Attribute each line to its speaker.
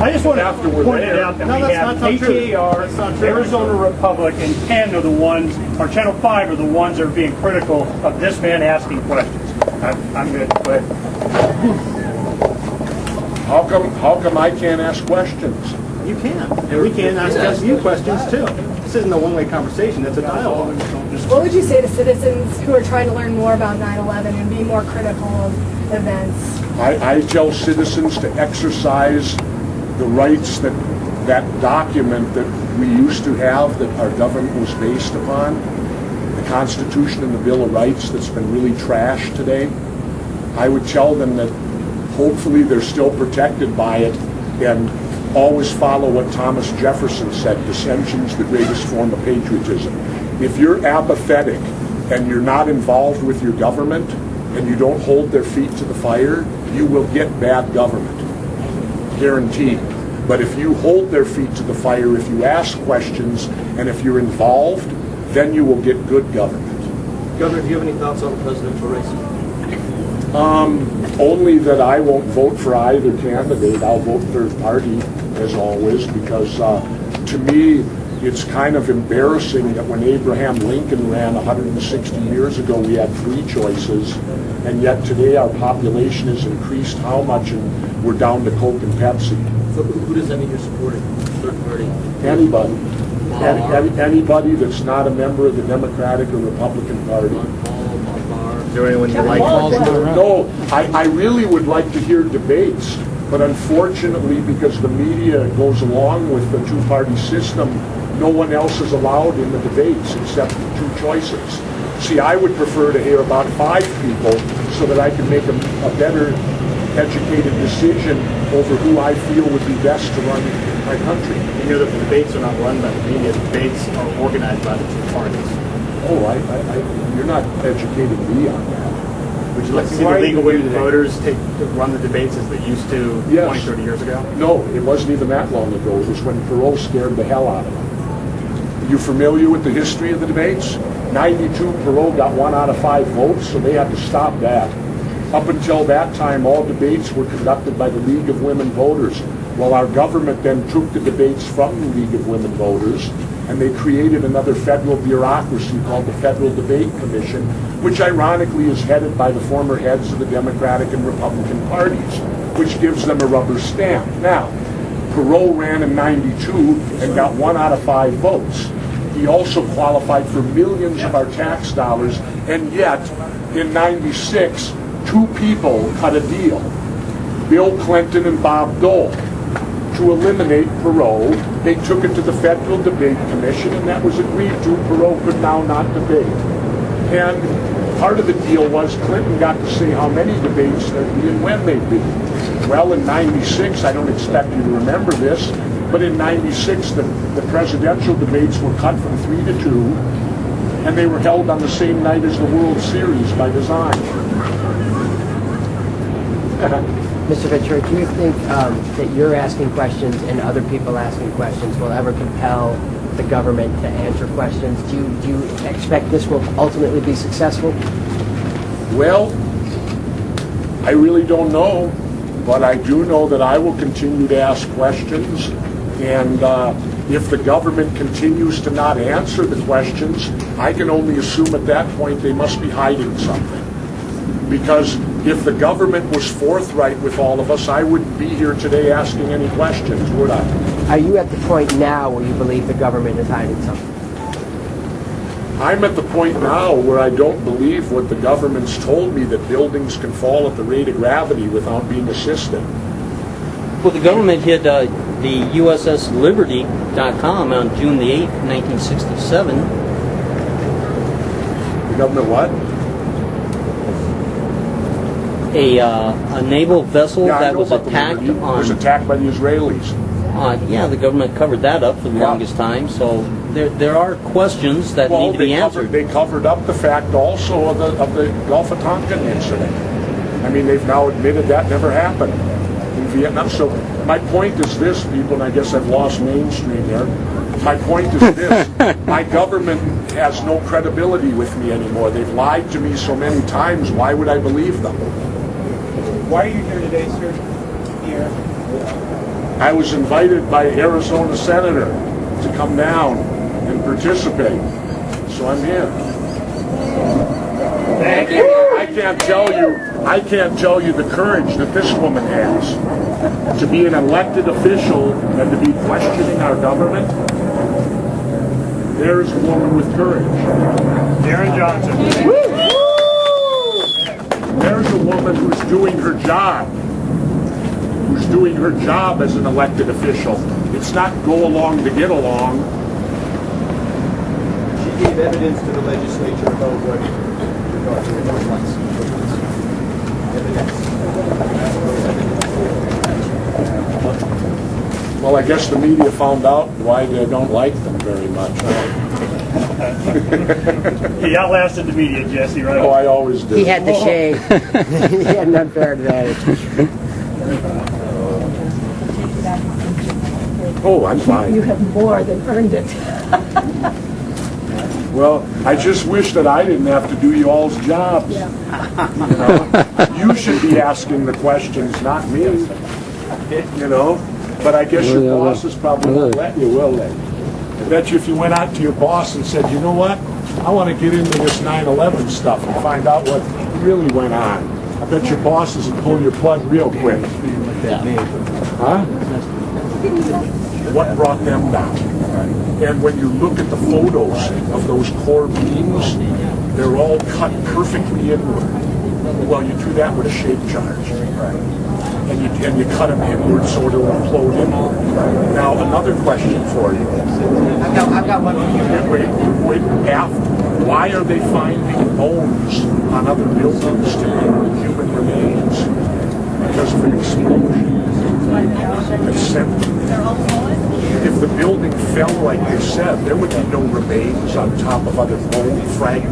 Speaker 1: I just want to point it out that we have KTAR, Arizona Republic, and Ken are the ones, or Channel 5 are the ones that are being critical of this man asking questions. I'm good. Go ahead.
Speaker 2: How come I can't ask questions?
Speaker 3: You can. And we can ask you questions too. This isn't a one-way conversation, it's a dialogue.
Speaker 4: What would you say to citizens who are trying to learn more about 9/11 and be more critical of events?
Speaker 2: I tell citizens to exercise the rights that document that we used to have, that our government was based upon, the Constitution and the Bill of Rights that's been really trashed today. I would tell them that hopefully they're still protected by it, and always follow what Thomas Jefferson said, dissension's the greatest form of patriotism. If you're apathetic and you're not involved with your government and you don't hold their feet to the fire, you will get bad government, guaranteed. But if you hold their feet to the fire, if you ask questions, and if you're involved, then you will get good government.
Speaker 5: Governor, do you have any thoughts on the presidential race?
Speaker 2: Only that I won't vote for either candidate. I'll vote third party, as always, because to me, it's kind of embarrassing that when Abraham Lincoln ran 160 years ago, we had 3 choices, and yet today our population has increased how much, and we're down to Coke and Pepsi.
Speaker 5: So who does that mean you're supporting? Third party?
Speaker 2: Anybody. Anybody that's not a member of the Democratic or Republican Party.
Speaker 3: Is there anyone you like?
Speaker 2: No, I really would like to hear debates, but unfortunately, because the media goes along with the two-party system, no one else is allowed in the debates except the 2 choices. See, I would prefer to hear about 5 people so that I can make a better educated decision over who I feel would be best to run my country.
Speaker 3: You know that the debates are not run by the media, the debates are organized by the 2 parties.
Speaker 2: Oh, you're not educating me on that.
Speaker 3: Would you like to see the League of Women Voters run the debates as they used to 20, 30 years ago?
Speaker 2: No, it wasn't even that long ago. It was when Perot scared the hell out of them. You familiar with the history of the debates? 92, Perot got 1 out of 5 votes, so they had to stop that. Up until that time, all debates were conducted by the League of Women Voters. Well, our government then took the debates from the League of Women Voters, and they created another federal bureaucracy called the Federal Debate Commission, which ironically is headed by the former heads of the Democratic and Republican parties, which gives them a rubber stamp. Now, Perot ran in 92 and got 1 out of 5 votes. He also qualified for millions of our tax dollars, and yet, in 96, 2 people cut a deal, Bill Clinton and Bob Dole, to eliminate Perot. They took it to the Federal Debate Commission, and that was agreed to. Perot could now not debate. And part of the deal was Clinton got to say how many debates there'd be and when they'd be. Well, in 96, I don't expect you to remember this, but in 96, the presidential debates were cut from 3 to 2, and they were held on the same night as the World Series by design.
Speaker 6: Mr. Ventura, do you think that you're asking questions and other people asking questions will ever compel the government to answer questions? Do you expect this will ultimately be successful?
Speaker 2: Well, I really don't know, but I do know that I will continue to ask questions, and if the government continues to not answer the questions, I can only assume at that point they must be hiding something. Because if the government was forthright with all of us, I wouldn't be here today asking any questions, would I?
Speaker 6: Are you at the point now where you believe the government is hiding something?
Speaker 2: I'm at the point now where I don't believe what the government's told me, that buildings can fall at the rate of gravity without being assisted.
Speaker 7: Well, the government hit the USSLiberty.com on June the 8th, 1967.
Speaker 2: The government what?
Speaker 7: A naval vessel that was attacked
Speaker 2: It was attacked by the Israelis.
Speaker 7: Yeah, the government covered that up for the longest time. So there are questions that need to be answered.
Speaker 2: They covered up the fact also of the Gulf of Tonkin incident. I mean, they've now admitted that never happened in Vietnam. So my point is this, people, and I guess I've lost mainstream here. My point is this: my government has no credibility with me anymore. They've lied to me so many times. Why would I believe them?
Speaker 1: Why are you here today, sir?
Speaker 2: I was invited by Arizona Senator to come down and participate, so I'm here.
Speaker 1: Thank you.
Speaker 2: I can't tell you the courage that this woman has to be an elected official and to be questioning our government. There's a woman with courage.
Speaker 1: Darren Johnson.
Speaker 2: There's a woman who's doing her job. Who's doing her job as an elected official. It's not go along to get along.
Speaker 5: She gave evidence to the legislature about what
Speaker 2: Well, I guess the media found out why they don't like them very much.
Speaker 1: He outlasted the media, Jesse, right?
Speaker 2: Oh, I always do.
Speaker 6: He had the shade. He had an unfair advantage.
Speaker 2: Oh, I'm fine.
Speaker 8: You have more than earned it.
Speaker 2: Well, I just wish that I didn't have to do you all's jobs.
Speaker 8: Yeah.
Speaker 2: You know, you should be asking the questions, not me. You know, but I guess your bosses probably won't let you, will they? I bet you if you went out to your boss and said, you know what, I want to get into this 9/11 stuff and find out what really went on. I bet your bosses would pull your plug real quick. Huh? What brought them down? And when you look at the photos of those core beams, they're all cut perfectly inward. Well, you do that with a shape charge. And you cut them inward so it'll implode inward. Now, another question for you.
Speaker 6: I've got one for you.
Speaker 2: Why are they finding bones on other buildings to be human remains? Because of an explosion. If the building fell like they said, there would be no remains on top of other bone fragments.